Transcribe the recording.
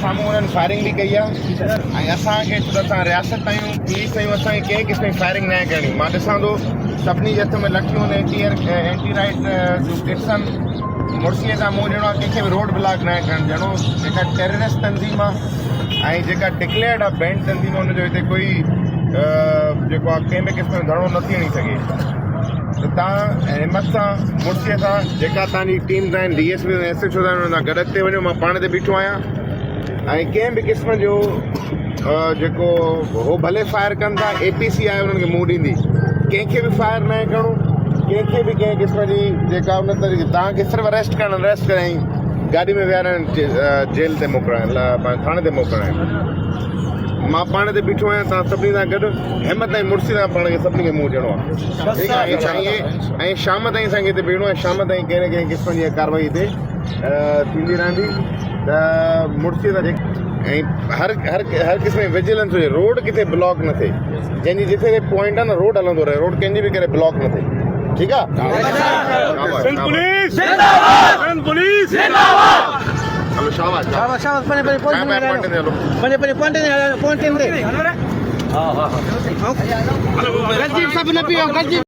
साम्हूं उन्हनि फायरिंग बि कई आहे ऐं असांखे असां रियासत ताईं पुलिस ताईं असांखे कंहिं क़िस्म जी फायरिंग न करणी मां ॾिसां थो सभिनी जे हथ में लठियूं एंटी राइट जूं किट्स आहिनि मुड़सीअ सां मुंहुं ॾियणो आहे कंहिंखे बि रोड ब्लॉक न करणु ॾियणो जेका टेररिस्ट तंज़ीम आहे ऐं जेका डिक्लेयर्ड आहे बैंड तंज़ीम आहे हुनजो हिते कोई जेको आहे कंहिं बि क़िस्म जो धरणो न थी वञी सघे त तव्हां हिमत सां मुड़सीअ सां जेका तव्हांजी टीम्स आहिनि DSP SHO आहिनि हुन सां गॾु अॻिते वञो मां पाण ते बीठो आहियां ऐं कंहिं बि क़िस्म जो जेको हो भले फायर कनि था APC आहे उन्हनि खे मुंहुं ॾींदी कंहिंखे बि फायर न करणो कंहिंखे बि कंहिं क़िस्म जी जेका उन तरीक़े तव्हांखे सिर्फ़ु अरेस्ट करणु अरेस्ट कराई गाॾी में विहारणु जेल ते मोकिलणु थाणे ते मोकिलणु मां पाण ते बीठो आहियां तव्हां सभिनी सां गॾु हिमत ऐं मुड़सी सां पाण खे सभिनी खे मुंहुं ॾियणो आहे ठीकु आहे ऐं शाम ताईं असांखे हिते बीहणो आहे शाम ताईं कंहिं न कंहिं क़िस्म जी कारवाई हिते थींदी रहंदी त मुड़सी सां ऐं हर क़िस्म जी विजिलेंस हुजे रोड किथे ब्लॉक न थिए जंहिंजी जिथे पॉइंट आहे न रोड हलंदो रहे रोड कंहिंजी बि करे ब्लॉक न थिए ठीकु आहे शाबाश